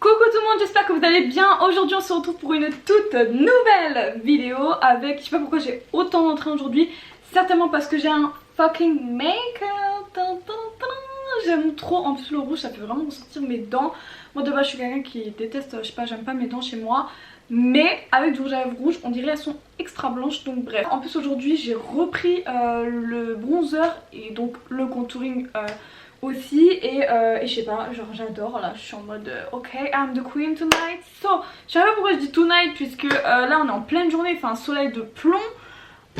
Coucou tout le monde, j'espère que vous allez bien. Aujourd'hui on se retrouve pour une toute nouvelle vidéo avec, je sais pas pourquoi j'ai autant d'entrain aujourd'hui, certainement parce que j'ai un fucking make-up. J'aime trop, en plus le rouge ça fait vraiment ressortir mes dents. Moi de base je suis quelqu'un qui déteste, je sais pas, j'aime pas mes dents chez moi. Mais avec du rouge à lèvres rouge, on dirait elles sont extra blanches, donc bref. En plus aujourd'hui j'ai repris le bronzer et donc le contouring aussi et je sais pas, genre j'adore. Là je suis en mode ok, I'm the queen tonight. So, je sais pas pourquoi je dis tonight puisque là on est en pleine journée, enfin un soleil de plomb.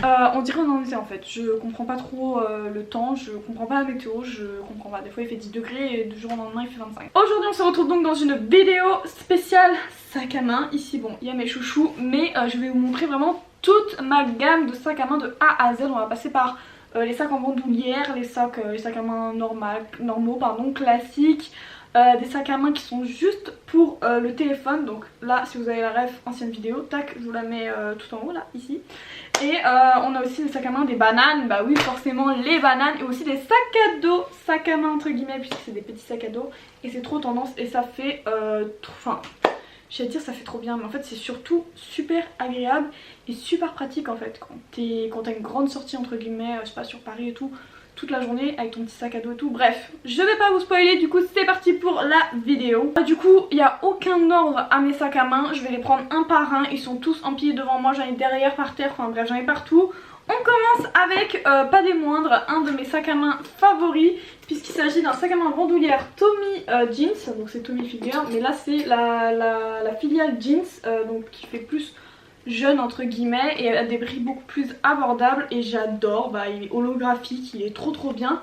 On dirait on en était en fait, je comprends pas trop le temps, je comprends pas la météo, je comprends pas, des fois il fait 10 degrés et du jour au lendemain il fait 25. Aujourd'hui on se retrouve donc dans une vidéo spéciale sac à main. Ici bon il y a mes chouchous mais je vais vous montrer vraiment toute ma gamme de sacs à main de A à Z. On va passer par les sacs en bandoulière, les sacs à main normaux, classiques, des sacs à main qui sont juste pour le téléphone. Donc là si vous avez la ref ancienne vidéo, tac je vous la mets tout en haut là, ici. Et on a aussi des sacs à main, des bananes, bah oui forcément les bananes, et aussi des sacs à dos, sacs à main entre guillemets puisque c'est des petits sacs à dos. Et c'est trop tendance et ça fait, enfin j'allais dire ça fait trop bien, mais en fait c'est surtout super agréable et super pratique en fait quand t'as une grande sortie entre guillemets, je sais pas, sur Paris et tout, toute la journée avec ton petit sac à dos et tout. Bref, je vais pas vous spoiler, du coup c'est parti pour la vidéo. Du coup il n'y a aucun ordre à mes sacs à main, je vais les prendre un par un, ils sont tous empilés devant moi, j'en ai derrière, par terre, enfin bref j'en ai partout. On commence avec, pas des moindres, un de mes sacs à main favoris puisqu'il s'agit d'un sac à main bandoulière Tommy Jeans, donc c'est Tommy Figure, mais là c'est la filiale Jeans, donc qui fait plus jeune entre guillemets et à des prix beaucoup plus abordables et j'adore. Bah, il est holographique, il est trop bien.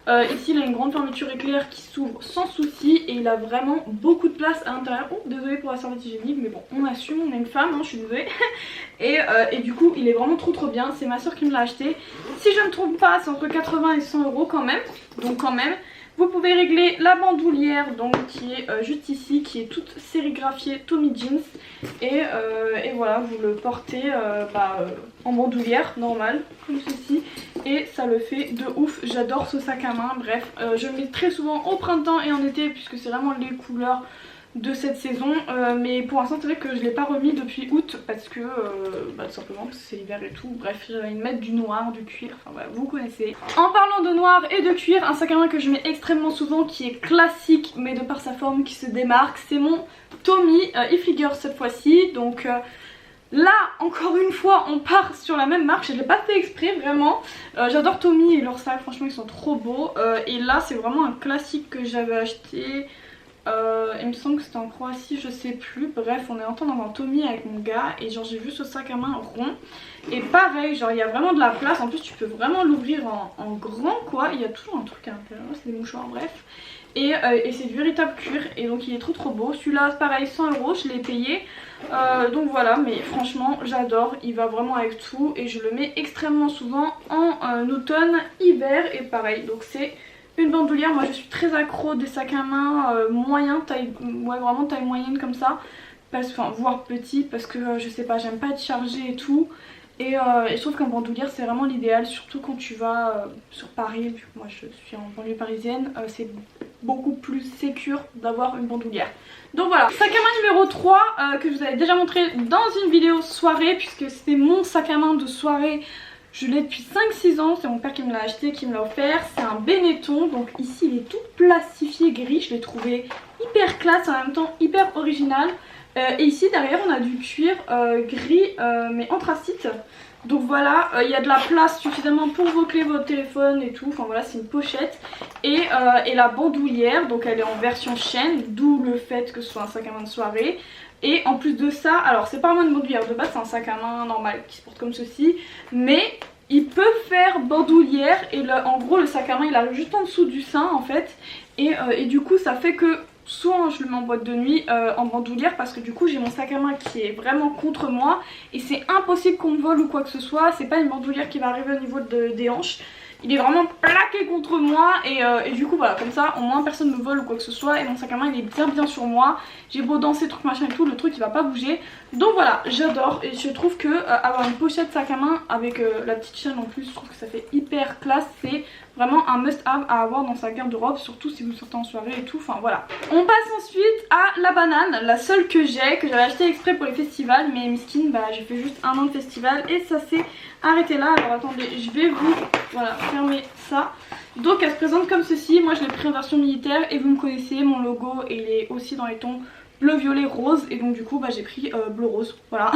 Ici il a une grande fermeture éclair qui s'ouvre sans souci et il a vraiment beaucoup de place à l'intérieur. Oh désolée pour la serviette hygiénique mais bon on assume, on est une femme, hein, je suis désolée. et du coup il est vraiment trop bien, c'est ma soeur qui me l'a acheté. Si je ne me trompe pas c'est entre 80 et 100 € quand même, donc quand même. Vous pouvez régler la bandoulière donc qui est juste ici, qui est toute sérigraphiée Tommy Jeans et voilà vous le portez en bandoulière normale comme ceci et ça le fait de ouf. J'adore ce sac à main. Bref je le mets très souvent au printemps et en été puisque c'est vraiment les couleurs de cette saison, mais pour l'instant c'est vrai que je l'ai pas remis depuis août parce que tout simplement parce que c'est l'hiver et tout. Bref j'avais envie de mettre du noir, du cuir, enfin voilà vous connaissez. En parlant de noir et de cuir, un sac à main que je mets extrêmement souvent qui est classique mais de par sa forme qui se démarque, c'est mon Tommy Hilfiger cette fois-ci. Donc là encore une fois on part sur la même marque, je ne l'ai pas fait exprès vraiment. J'adore Tommy et leurs sacs, franchement ils sont trop beaux. Et là c'est vraiment un classique que j'avais acheté. Il me semble que c'était en Croatie, je sais plus. Bref on est en train dans un Tommy avec mon gars et genre j'ai vu ce sac à main rond. Et pareil genre il y a vraiment de la place, en plus tu peux vraiment l'ouvrir en grand quoi. Il y a toujours un truc à l'intérieur, c'est des mouchoirs bref. Et c'est du véritable cuir et donc il est trop beau. Celui-là pareil 100 €, je l'ai payé. Donc voilà, mais franchement j'adore, il va vraiment avec tout et je le mets extrêmement souvent en automne, hiver et pareil. Donc c'est une bandoulière, moi je suis très accro des sacs à main moyens, taille, ouais vraiment taille moyenne comme ça, enfin voire petit parce que je sais pas, j'aime pas être chargée et tout. Et je trouve qu'un bandoulière c'est vraiment l'idéal, surtout quand tu vas sur Paris, vu que moi je suis en banlieue parisienne, c'est beaucoup plus sécure d'avoir une bandoulière. Donc voilà, sac à main numéro 3 que je vous avais déjà montré dans une vidéo soirée puisque c'était mon sac à main de soirée. Je l'ai depuis 5-6 ans, c'est mon père qui me l'a acheté, qui me l'a offert. C'est un Benetton, donc ici il est tout plastifié gris, je l'ai trouvé hyper classe, en même temps hyper original. Et ici derrière on a du cuir gris mais anthracite. Donc voilà, il y a de la place suffisamment pour vos clés, votre téléphone et tout. Enfin voilà, c'est une pochette. Et la bandoulière, donc elle est en version chaîne, d'où le fait que ce soit un sac à main de soirée. Et en plus de ça, alors c'est pas vraiment une bandoulière de base, c'est un sac à main normal qui se porte comme ceci. Mais il peut faire bandoulière et en gros le sac à main il arrive juste en dessous du sein en fait. Et du coup ça fait que soit je le mets en boîte de nuit en bandoulière parce que du coup j'ai mon sac à main qui est vraiment contre moi. Et c'est impossible qu'on me vole ou quoi que ce soit, c'est pas une bandoulière qui va arriver au niveau des hanches. il est vraiment plaqué contre moi et du coup voilà, comme ça au moins personne me vole ou quoi que ce soit. Et mon sac à main il est bien sur moi. J'ai beau danser, truc machin et tout, le truc il va pas bouger. Donc voilà, j'adore et je trouve que avoir une pochette sac à main avec la petite chaîne en plus, je trouve que ça fait hyper classe. C'est vraiment un must have à avoir dans sa garde-robe, surtout si vous sortez en soirée et tout, enfin voilà. On passe ensuite à la banane, la seule que j'ai, que j'avais acheté exprès pour les festivals, mais miskin, bah j'ai fait juste un an de festival et ça s'est arrêté là. Alors attendez, je vais vous, voilà, fermer ça. Donc elle se présente comme ceci, moi je l'ai pris en version militaire et vous me connaissez, mon logo et il est aussi dans les tons bleu, violet, rose et donc du coup bah, j'ai pris bleu rose, voilà.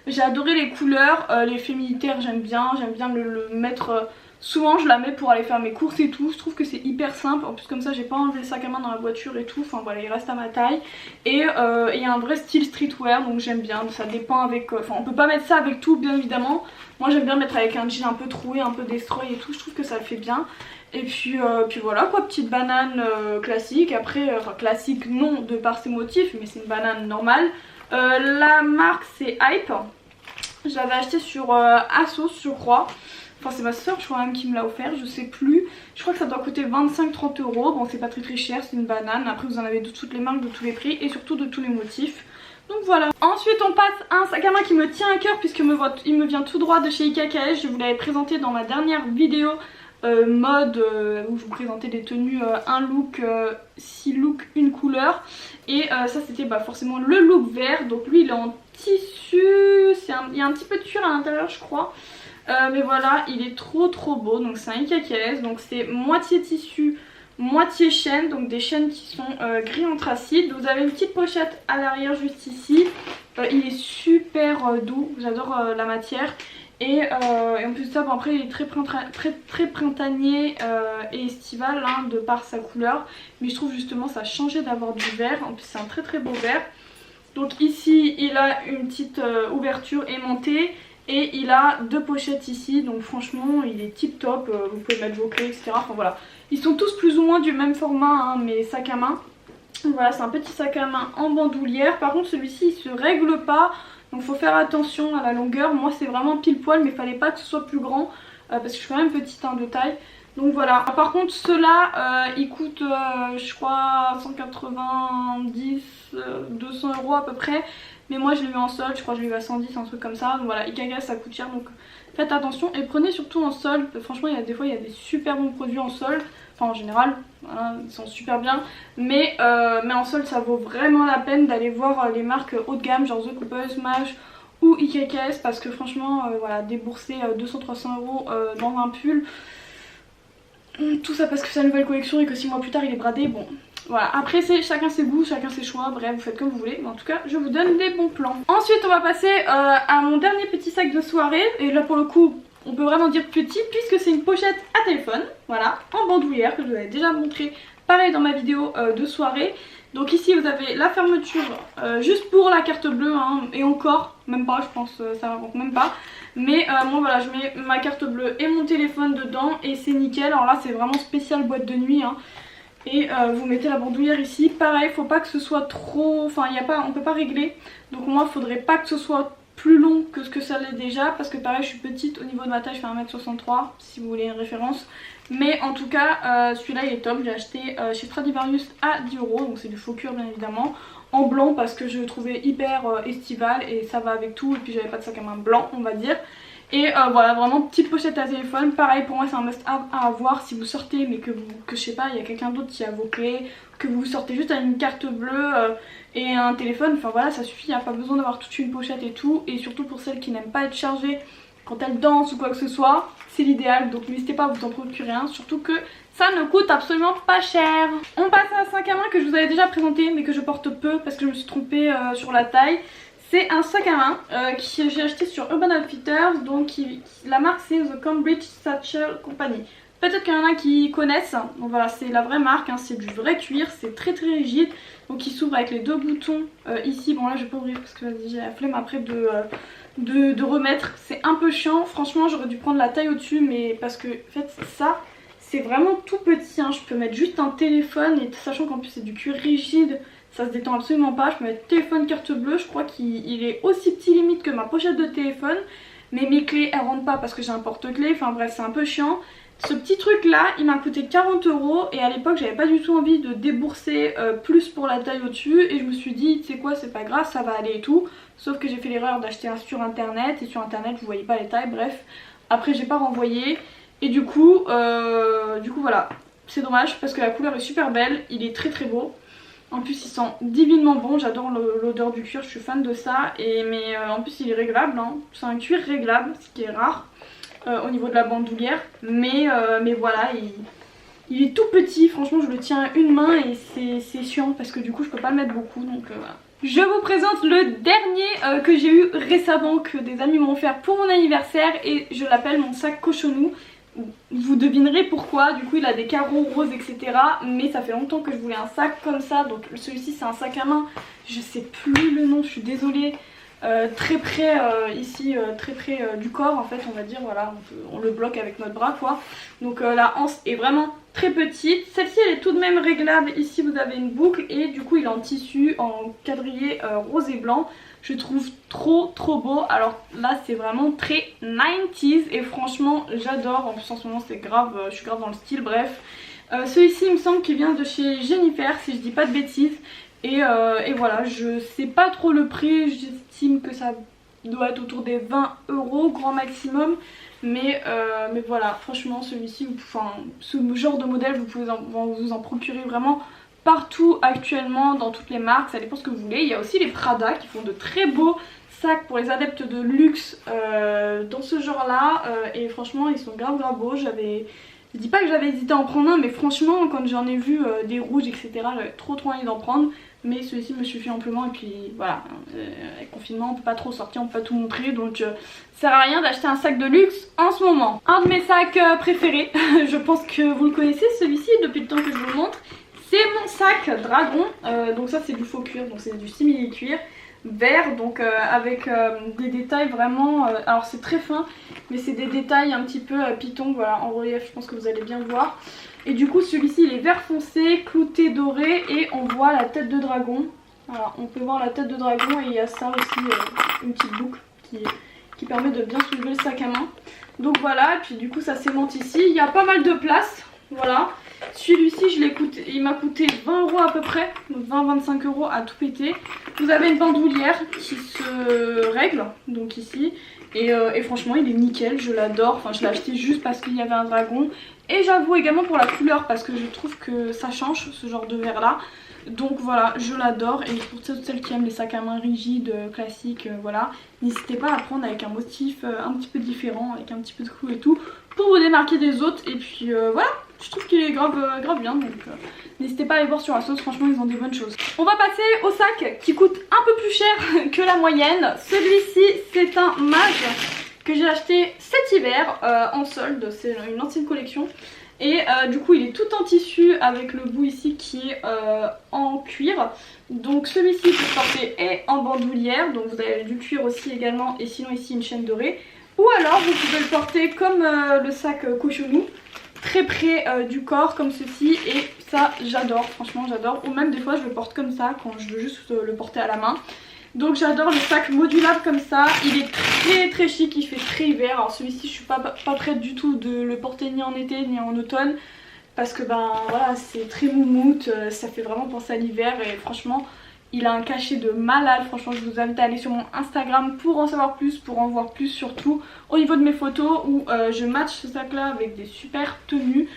J'ai adoré les couleurs, l'effet militaire j'aime bien le mettre... souvent je la mets pour aller faire mes courses et tout, je trouve que c'est hyper simple, en plus comme ça j'ai pas enlevé le sac à main dans la voiture et tout, enfin voilà il reste à ma taille. Et il y a un vrai style streetwear donc j'aime bien, ça dépend avec, enfin on peut pas mettre ça avec tout bien évidemment. Moi j'aime bien mettre avec un jean un peu troué, un peu destroy et tout, je trouve que ça le fait bien. Et puis voilà quoi, petite banane classique, après, enfin classique non de par ses motifs mais c'est une banane normale. La marque c'est Hype, j'avais acheté sur Asos je crois. Enfin c'est ma soeur je crois même qui me l'a offert, je sais plus. Je crois que ça doit coûter 25-30 €. Bon c'est pas très cher, c'est une banane. Après vous en avez de toutes les marques, de tous les prix et surtout de tous les motifs. Donc voilà. Ensuite on passe à un sac à main qui me tient à cœur puisque il me vient tout droit de chez IKKS. Je vous l'avais présenté dans ma dernière vidéo mode où je vous présentais des tenues un look, 6 looks, une couleur. Et ça c'était bah, forcément le look vert. Donc lui il est en tissu, il y a un petit peu de cuir à l'intérieur je crois. Mais voilà, il est trop beau, donc c'est un IKKS, donc c'est moitié tissu, moitié chaîne, donc des chaînes qui sont gris anthracite. Vous avez une petite pochette à l'arrière juste ici, il est super doux, j'adore la matière. Et en plus de ça, bon, après il est très printanier et estival hein, de par sa couleur. Mais je trouve justement ça a changé d'avoir du vert, en plus c'est un très beau vert. Donc ici il a une petite ouverture aimantée. Et il a deux pochettes ici, donc franchement il est tip top, vous pouvez mettre vos clés etc. Enfin voilà, ils sont tous plus ou moins du même format hein, mes sacs à main. Voilà c'est un petit sac à main en bandoulière, par contre celui-ci il se règle pas. Donc faut faire attention à la longueur, moi c'est vraiment pile poil mais il fallait pas que ce soit plus grand parce que je suis quand même petite hein, de taille. Donc voilà, par contre ceux-là ils coûtent je crois 190, 200 € à peu près. Mais moi je l'ai eu en solde, je crois que je l'ai eu à 110, un truc comme ça. Donc voilà, IKKS ça coûte cher donc faites attention et prenez surtout en solde. Franchement des fois il y a des super bons produits en solde. Enfin en général, voilà, ils sont super bien. Mais en solde ça vaut vraiment la peine d'aller voir les marques haut de gamme genre The Couple, Smash ou IKKS. Parce que franchement voilà, débourser 200-300 € dans un pull. Tout ça parce que c'est la nouvelle collection et que 6 mois plus tard il est bradé, bon... Voilà, après c'est chacun ses goûts, chacun ses choix, bref vous faites comme vous voulez, mais en tout cas je vous donne des bons plans. Ensuite on va passer à mon dernier petit sac de soirée, et là pour le coup on peut vraiment dire petit puisque c'est une pochette à téléphone, voilà, en bandoulière que je vous avais déjà montré pareil dans ma vidéo de soirée. Donc ici vous avez la fermeture juste pour la carte bleue hein, et encore, même pas je pense, ça raconte même pas. Mais moi voilà je mets ma carte bleue et mon téléphone dedans et c'est nickel, alors là c'est vraiment spécial boîte de nuit hein. Et vous mettez la bandoulière ici, pareil faut pas que ce soit trop, enfin on peut pas régler. Donc moi il faudrait pas que ce soit plus long que ce que ça l'est déjà. Parce que pareil je suis petite, au niveau de ma taille je fais 1m63 si vous voulez une référence. Mais en tout cas celui-là il est top, j'ai acheté chez Stradivarius à 10 €. Donc c'est du faux cuir bien évidemment. En blanc parce que je le trouvais hyper estival et ça va avec tout. Et puis j'avais pas de sac à main blanc on va dire. Et voilà vraiment petite pochette à téléphone, pareil pour moi c'est un must have à avoir si vous sortez mais que je sais pas il y a quelqu'un d'autre qui a vos clés, que vous sortez juste avec une carte bleue et un téléphone, enfin voilà ça suffit, il n'y a pas besoin d'avoir toute une pochette et tout. Et surtout pour celles qui n'aiment pas être chargées quand elles dansent ou quoi que ce soit, c'est l'idéal, donc n'hésitez pas à vous en procurer un, surtout que ça ne coûte absolument pas cher. On passe à un sac à main que je vous avais déjà présenté mais que je porte peu parce que je me suis trompée sur la taille. C'est un sac à main que j'ai acheté sur Urban Outfitters, donc la marque c'est The Cambridge Satchel Company. Peut-être qu'il y en a qui connaissent, donc voilà c'est la vraie marque, hein, c'est du vrai cuir, c'est très rigide. Donc il s'ouvre avec les deux boutons ici, bon là je vais pas ouvrir parce que j'ai la flemme après de remettre, c'est un peu chiant. Franchement j'aurais dû prendre la taille au dessus mais parce que en fait ça c'est vraiment tout petit, hein. Je peux mettre juste un téléphone et sachant qu'en plus c'est du cuir rigide. Ça se détend absolument pas, je peux mettre téléphone carte bleue, je crois qu'il est aussi petit limite que ma pochette de téléphone. Mais mes clés elles rentrent pas parce que j'ai un porte-clés, enfin bref c'est un peu chiant. Ce petit truc là il m'a coûté 40 € et à l'époque j'avais pas du tout envie de débourser plus pour la taille au dessus et je me suis dit tu sais quoi c'est pas grave ça va aller et tout. Sauf que j'ai fait l'erreur d'acheter un sur internet et sur internet vous voyez pas les tailles, bref. Après j'ai pas renvoyé et du coup voilà. C'est dommage parce que la couleur est super belle, il est très très beau. En plus il sent divinement bon, j'adore l'odeur du cuir, je suis fan de ça. Mais en plus il est réglable, hein. C'est un cuir réglable, ce qui est rare au niveau de la bandoulière. Mais voilà, il est tout petit, franchement je le tiens à une main et c'est chiant parce que du coup je peux pas le mettre beaucoup. Donc voilà. Je vous présente le dernier que j'ai eu récemment, que des amis m'ont offert pour mon anniversaire et je l'appelle mon sac cochonou. Vous devinerez pourquoi, du coup il a des carreaux roses etc. Mais ça fait longtemps que je voulais un sac comme ça, donc celui-ci c'est un sac à main, je sais plus le nom, je suis désolée. Très près ici, très près du corps en fait on va dire, voilà, on le bloque avec notre bras quoi. Donc la anse est vraiment très petite, celle-ci elle est tout de même réglable, ici vous avez une boucle et du coup il est en tissu, en quadrillé rose et blanc. Je trouve trop beau, alors là c'est vraiment très 90s et franchement j'adore, en plus en ce moment c'est grave, je suis grave dans le style, bref. Celui-ci il me semble qu'il vient de chez Jennifer si je dis pas de bêtises. Et voilà, je sais pas trop le prix, j'estime que ça doit être autour des 20 € grand maximum. Mais voilà, franchement celui-ci, enfin ce genre de modèle vous pouvez vous en procurer vraiment partout actuellement dans toutes les marques, ça dépend ce que vous voulez. Il y a aussi les Prada qui font de très beaux sacs pour les adeptes de luxe dans ce genre là et franchement ils sont grave beaux. Je dis pas que j'avais hésité à en prendre un mais franchement quand j'en ai vu des rouges etc j'avais trop envie d'en prendre. Mais celui-ci me suffit amplement et puis voilà, avec confinement on peut pas trop sortir, on peut pas tout montrer. Donc ça sert à rien d'acheter un sac de luxe en ce moment. Un de mes sacs préférés, je pense que vous le connaissez celui-ci depuis le temps que je vous le montre. C'est mon sac dragon, donc ça c'est du faux cuir, donc c'est du simili cuir vert, donc avec des détails vraiment, alors c'est très fin mais c'est des détails un petit peu python, voilà, en relief, je pense que vous allez bien voir. Et du coup celui-ci il est vert foncé, clouté doré et on voit la tête de dragon. Voilà, on peut voir la tête de dragon et il y a ça aussi, une petite boucle qui permet de bien soulever le sac à main. Donc voilà, et puis du coup ça s'aimante ici, il y a pas mal de place, voilà. Celui-ci il m'a coûté 20 € à peu près, donc 20-25 € à tout péter. Vous avez une bandoulière qui se règle, donc ici. Et franchement il est nickel, je l'adore, enfin je l'ai acheté juste parce qu'il y avait un dragon. Et j'avoue également pour la couleur parce que je trouve que ça change ce genre de verre là. Donc voilà, je l'adore et pour toutes celles qui aiment les sacs à main rigides, classiques, voilà. N'hésitez pas à prendre avec un motif un petit peu différent, avec un petit peu de clou et tout, pour vous démarquer des autres. Et puis voilà, je trouve qu'il est grave bien, donc n'hésitez pas à aller voir sur la sauce, franchement ils ont des bonnes choses. On va passer au sac qui coûte un peu plus cher que la moyenne. Celui-ci c'est un mage que j'ai acheté cet hiver en solde, c'est une ancienne collection. Et du coup il est tout en tissu avec le bout ici qui est en cuir. Donc celui-ci peut se porter et en bandoulière, donc vous avez du cuir aussi également et sinon ici une chaîne dorée. Ou alors vous pouvez le porter comme le sac cochonou, très près du corps comme ceci et ça j'adore, franchement j'adore. Ou même des fois je le porte comme ça quand je veux juste le porter à la main. Donc j'adore le sac modulable comme ça, il est très chic, il fait très hiver. Alors celui-ci je suis pas prête du tout de le porter ni en été ni en automne parce que ben voilà c'est très moumoute, ça fait vraiment penser à l'hiver et franchement il a un cachet de malade. Franchement je vous invite à aller sur mon Instagram pour en savoir plus, pour en voir plus surtout au niveau de mes photos où je match ce sac là avec des super tenues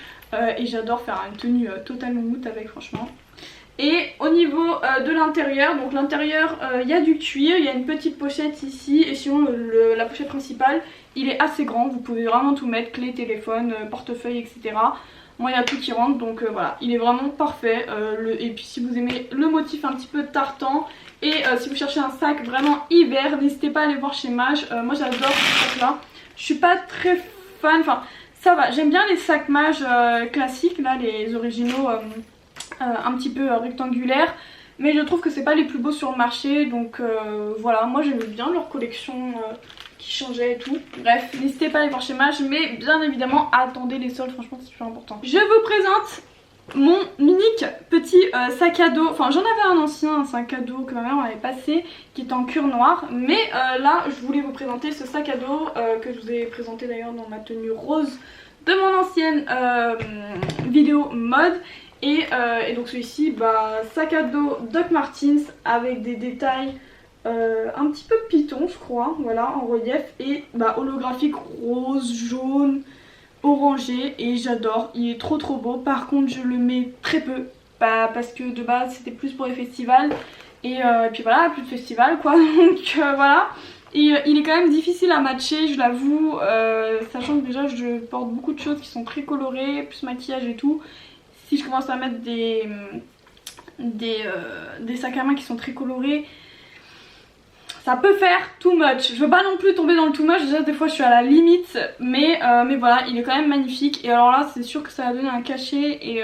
et j'adore faire une tenue totale moumoute avec franchement. Et au niveau de l'intérieur, donc l'intérieur il y a du cuir, il y a une petite pochette ici et sinon la pochette principale il est assez grand, vous pouvez vraiment tout mettre, clé, téléphone, portefeuille etc. Moi il y a tout qui rentre donc voilà, il est vraiment parfait. Et puis si vous aimez le motif un petit peu tartan et si vous cherchez un sac vraiment hiver, n'hésitez pas à aller voir chez Mage. Moi j'adore ce sac là, je suis pas très fan, enfin ça va, j'aime bien les sacs Mage classiques là, les originaux un petit peu rectangulaires, mais je trouve que c'est pas les plus beaux sur le marché. Donc voilà, moi j'aimais bien leur collection qui changeait et tout. Bref, n'hésitez pas à aller voir chez Mage, mais bien évidemment attendez les soldes, franchement c'est super important. Je vous présente mon unique petit sac à dos. Enfin j'en avais un ancien, un sac à dos que ma mère m'avait passé qui était en cuir noir, mais là je voulais vous présenter ce sac à dos que je vous ai présenté d'ailleurs dans ma tenue rose de mon ancienne vidéo mode. Et donc celui-ci, bah, sac à dos Doc Martens avec des détails un petit peu python je crois, voilà, en relief. Et bah, holographique rose, jaune, orangé, et j'adore, il est trop beau. Par contre je le mets très peu, bah, parce que de base c'était plus pour les festivals. Et puis voilà, plus de festivals quoi, donc voilà. Et il est quand même difficile à matcher, je l'avoue, sachant que déjà je porte beaucoup de choses qui sont très colorées, plus maquillage et tout. Si je commence à mettre des sacs à main qui sont très colorés, ça peut faire too much. Je veux pas non plus tomber dans le too much, déjà des fois je suis à la limite, mais voilà, il est quand même magnifique. Et alors là c'est sûr que ça va donner un cachet et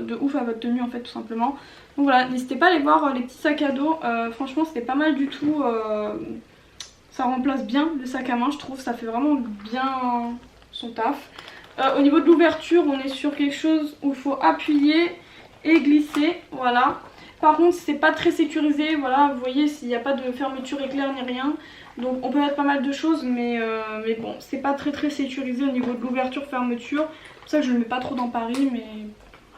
de ouf à votre tenue en fait, tout simplement. Donc voilà, n'hésitez pas à aller voir les petits sacs à dos, franchement c'était pas mal du tout. Ça remplace bien le sac à main, je trouve, ça fait vraiment bien son taf. Au niveau de l'ouverture, on est sur quelque chose où il faut appuyer et glisser, voilà. Par contre c'est pas très sécurisé, voilà, vous voyez s'il n'y a pas de fermeture éclair ni rien. Donc on peut mettre pas mal de choses, mais bon, c'est pas très sécurisé au niveau de l'ouverture fermeture. C'est pour ça que je le mets pas trop dans Paris, mais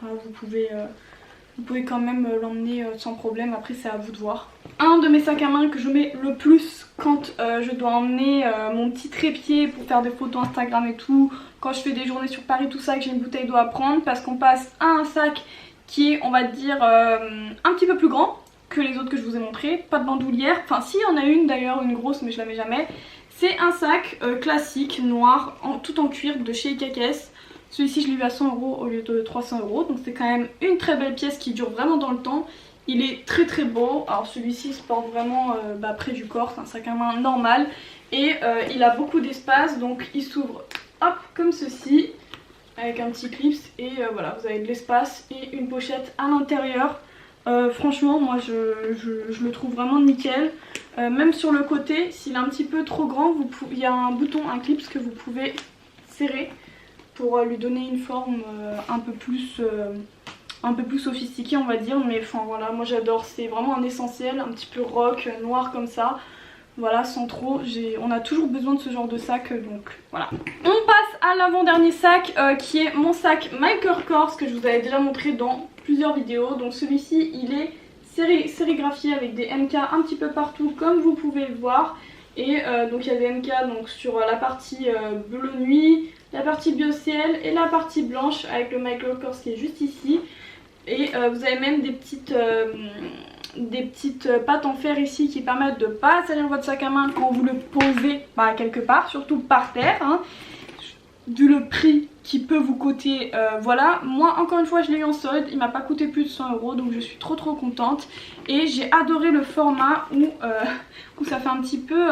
vous pouvez quand même l'emmener sans problème, après c'est à vous de voir. Un de mes sacs à main que je mets le plus quand je dois emmener mon petit trépied pour faire des photos Instagram et tout, quand je fais des journées sur Paris, tout ça, que j'ai une bouteille d'eau à prendre, parce qu'on passe à un sac qui est, on va dire, un petit peu plus grand que les autres que je vous ai montré. Pas de bandoulière, enfin si, il y en a une d'ailleurs, une grosse, mais je la mets jamais. C'est un sac classique, noir, tout en cuir de chez Ikakes. Celui-ci je l'ai eu à 100 € au lieu de 300 €, donc c'est quand même une très belle pièce qui dure vraiment dans le temps. Il est très beau, alors celui-ci se porte vraiment près du corps, c'est un sac à main normal. Et il a beaucoup d'espace, donc il s'ouvre hop comme ceci, avec un petit clips, et voilà, vous avez de l'espace et une pochette à l'intérieur. Franchement moi je le trouve vraiment nickel. Même sur le côté, s'il est un petit peu trop grand, il y a un bouton, un clips que vous pouvez serrer pour lui donner une forme un peu plus sophistiquée on va dire. Mais enfin voilà, moi j'adore, c'est vraiment un essentiel, un petit peu rock, noir comme ça. Voilà, sans trop, on a toujours besoin de ce genre de sac, donc voilà. On passe à l'avant-dernier sac qui est mon sac Michael Kors que je vous avais déjà montré dans plusieurs vidéos. Donc celui-ci il est sérigraphié avec des MK un petit peu partout comme vous pouvez le voir. Et donc il y a des MK donc, sur la partie bleu nuit, la partie bleu ciel et la partie blanche avec le Michael Kors qui est juste ici. Et vous avez même des petites pattes en fer ici qui permettent de ne pas salir votre sac à main quand vous le posez quelque part, surtout par terre, hein. Vu le prix qui peut vous coûter, voilà. Moi encore une fois je l'ai eu en solde, il m'a pas coûté plus de 100 €, donc je suis trop contente. Et j'ai adoré le format où ça fait un petit peu,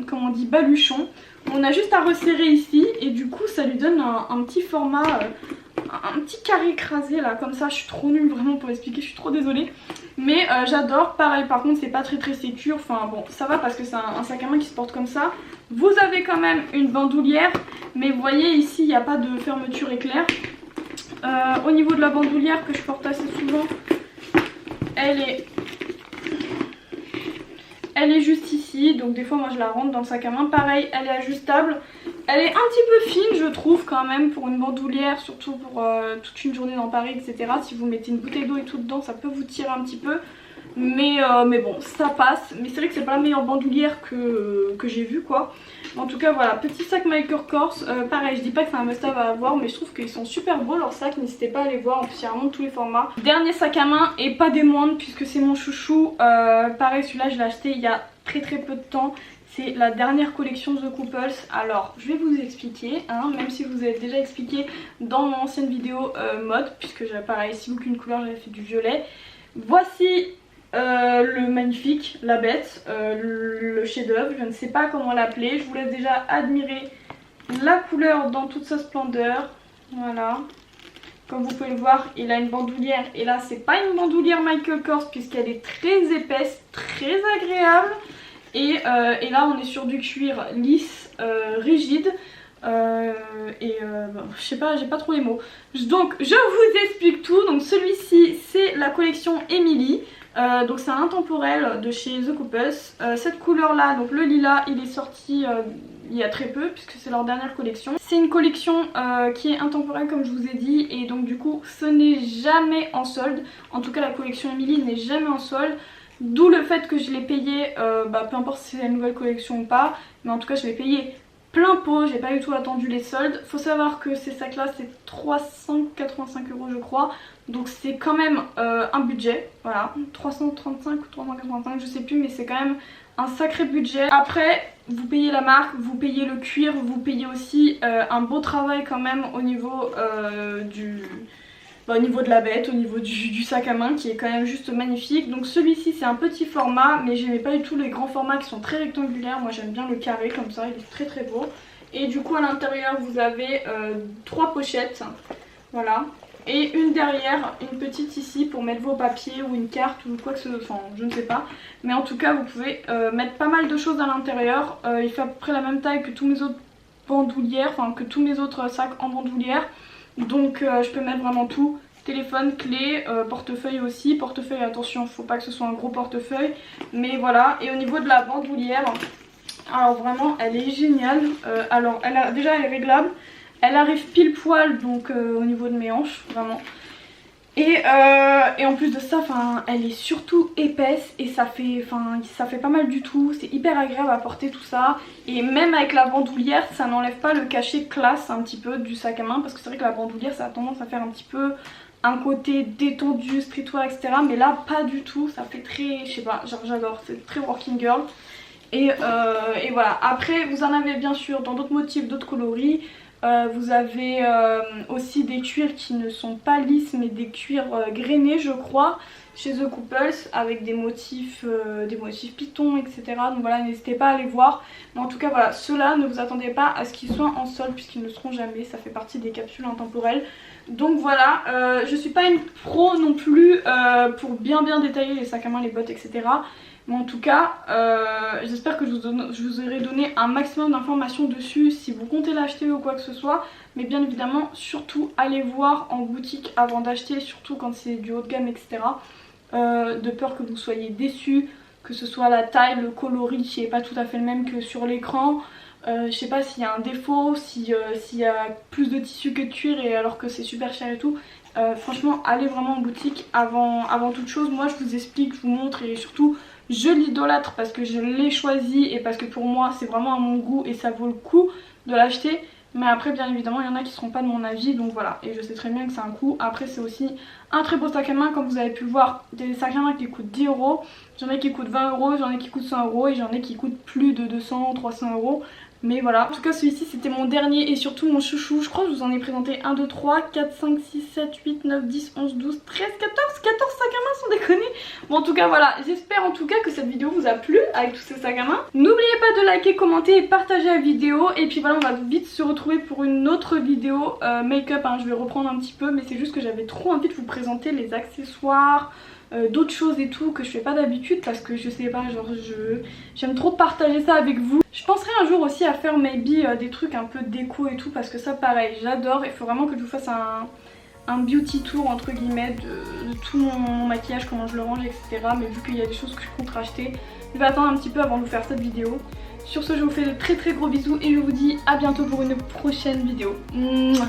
comment on dit, baluchon. On a juste à resserrer ici et du coup ça lui donne un petit format, un petit carré écrasé là, comme ça. Je suis trop nulle vraiment pour expliquer, je suis trop désolée. Mais j'adore, pareil par contre c'est pas très sécure, enfin bon ça va parce que c'est un sac à main qui se porte comme ça. Vous avez quand même une bandoulière, mais vous voyez ici il n'y a pas de fermeture éclair. Au niveau de la bandoulière que je porte assez souvent, elle est juste ici, donc des fois moi je la rentre dans le sac à main. Pareil, elle est ajustable, elle est un petit peu fine je trouve quand même pour une bandoulière, surtout pour toute une journée dans Paris etc. Si vous mettez une bouteille d'eau et tout dedans ça peut vous tirer un petit peu, mais bon ça passe. Mais c'est vrai que c'est pas la meilleure bandoulière que j'ai vue quoi. En tout cas voilà, petit sac Michael Kors, pareil je dis pas que c'est un must-have à avoir, mais je trouve qu'ils sont super beaux leurs sacs, n'hésitez pas à les voir, en plus il y a vraiment de tous les formats. Dernier sac à main et pas des moindres puisque c'est mon chouchou, pareil celui-là je l'ai acheté il y a très peu de temps. C'est la dernière collection The Couples. Alors je vais vous expliquer, hein, même si vous avez déjà expliqué dans mon ancienne vidéo mode, puisque j'avais pareil ici aucune couleur, j'avais fait du violet. Voici le magnifique, la bête, le chef-d'œuvre, je ne sais pas comment l'appeler. Je vous laisse déjà admirer la couleur dans toute sa splendeur. Voilà, comme vous pouvez le voir, il a une bandoulière. Et là c'est pas une bandoulière Michael Kors puisqu'elle est très épaisse, très agréable. Et là on est sur du cuir lisse, rigide. Bon, je sais pas, j'ai pas trop les mots. Donc je vous explique tout. Donc celui-ci c'est la collection Emily. Donc c'est un intemporel de chez The Couples. Cette couleur là, donc le lilas, il est sorti il y a très peu puisque c'est leur dernière collection. C'est une collection qui est intemporelle comme je vous ai dit, et donc du coup ce n'est jamais en solde. En tout cas la collection Emily n'est jamais en solde. D'où le fait que je l'ai payé, peu importe si c'est la nouvelle collection ou pas, mais en tout cas je l'ai payé plein pot, j'ai pas du tout attendu les soldes. Faut savoir que ces sacs là c'est 385 € je crois, donc c'est quand même un budget, voilà, 335 ou 385 je sais plus, mais c'est quand même un sacré budget. Après vous payez la marque, vous payez le cuir, vous payez aussi un beau travail quand même au niveau au niveau de la bête, au niveau du sac à main qui est quand même juste magnifique. Donc celui-ci c'est un petit format, mais j'aimais pas du tout les grands formats qui sont très rectangulaires. Moi j'aime bien le carré comme ça, il est très très beau. Et du coup à l'intérieur vous avez 3 pochettes, voilà. Et une derrière, une petite ici pour mettre vos papiers ou une carte ou quoi que ce soit, enfin je ne sais pas. Mais en tout cas vous pouvez mettre pas mal de choses à l'intérieur. Il fait à peu près la même taille que tous mes autres bandoulières, enfin que tous mes autres sacs en bandoulière. Donc je peux mettre vraiment tout, téléphone, clé, portefeuille aussi. Portefeuille, attention, faut pas que ce soit un gros portefeuille, mais voilà. Et au niveau de la bandoulière, alors vraiment elle est géniale. Alors déjà elle est réglable, elle arrive pile poil donc au niveau de mes hanches, vraiment. Et en plus de ça, elle est surtout épaisse et ça fait pas mal du tout. C'est hyper agréable à porter tout ça. Et même avec la bandoulière, ça n'enlève pas le cachet classe un petit peu du sac à main. Parce que c'est vrai que la bandoulière, ça a tendance à faire un petit peu un côté détendu, streetwear, etc. Mais là, pas du tout. Ça fait très, je sais pas, genre j'adore. C'est très working girl. Et voilà. Après, vous en avez bien sûr dans d'autres motifs, d'autres coloris. Vous avez aussi des cuirs qui ne sont pas lisses mais des cuirs grainés je crois chez The Couples avec des motifs pitons, etc. Donc voilà, n'hésitez pas à les voir. Mais en tout cas voilà, ceux-là ne vous attendez pas à ce qu'ils soient en solde puisqu'ils ne seront jamais, ça fait partie des capsules intemporelles. Donc voilà, je suis pas une pro non plus pour bien détailler les sacs à main, les bottes, etc. Mais en tout cas, j'espère que je vous aurai donné un maximum d'informations dessus si vous comptez l'acheter ou quoi que ce soit. Mais bien évidemment, surtout allez voir en boutique avant d'acheter, surtout quand c'est du haut de gamme, etc. De peur que vous soyez déçus, que ce soit la taille, le coloris qui n'est pas tout à fait le même que sur l'écran. Je sais pas s'il y a un défaut, s'il y a plus de tissu que de cuir et alors que c'est super cher et tout. Franchement, allez vraiment en boutique avant toute chose. Moi je vous explique, je vous montre et surtout je l'idolâtre parce que je l'ai choisi et parce que pour moi c'est vraiment à mon goût et ça vaut le coup de l'acheter. Mais après bien évidemment il y en a qui seront pas de mon avis, donc voilà. Et je sais très bien que c'est un coût. Après c'est aussi un très beau sac à main, comme vous avez pu le voir. Des sacs à main qui coûtent 10 €, j'en ai qui coûtent 20 €, j'en ai qui coûtent 100 € et j'en ai qui coûtent plus de 200, 300 €. Mais voilà, en tout cas celui-ci c'était mon dernier et surtout mon chouchou. Je crois que je vous en ai présenté 1, 2, 3, 4, 5, 6, 7, 8, 9, 10, 11, 12, 13, 14 sacs à main sans déconner. Bon en tout cas voilà, j'espère en tout cas que cette vidéo vous a plu avec tous ces sacs à main. N'oubliez pas de liker, commenter et partager la vidéo. Et puis voilà, on va vite se retrouver pour une autre vidéo make-up, hein. Je vais reprendre un petit peu, mais c'est juste que j'avais trop envie de vous présenter les accessoires, d'autres choses et tout que je fais pas d'habitude parce que je sais pas, genre j'aime trop partager ça avec vous. Je penserai un jour aussi à faire maybe des trucs un peu déco et tout parce que ça pareil j'adore. Il faut vraiment que je vous fasse un beauty tour entre guillemets de tout mon maquillage, comment je le range, etc. Mais vu qu'il y a des choses que je compte racheter, je vais attendre un petit peu avant de vous faire cette vidéo. Sur ce je vous fais de très gros bisous et je vous dis à bientôt pour une prochaine vidéo. Mouah.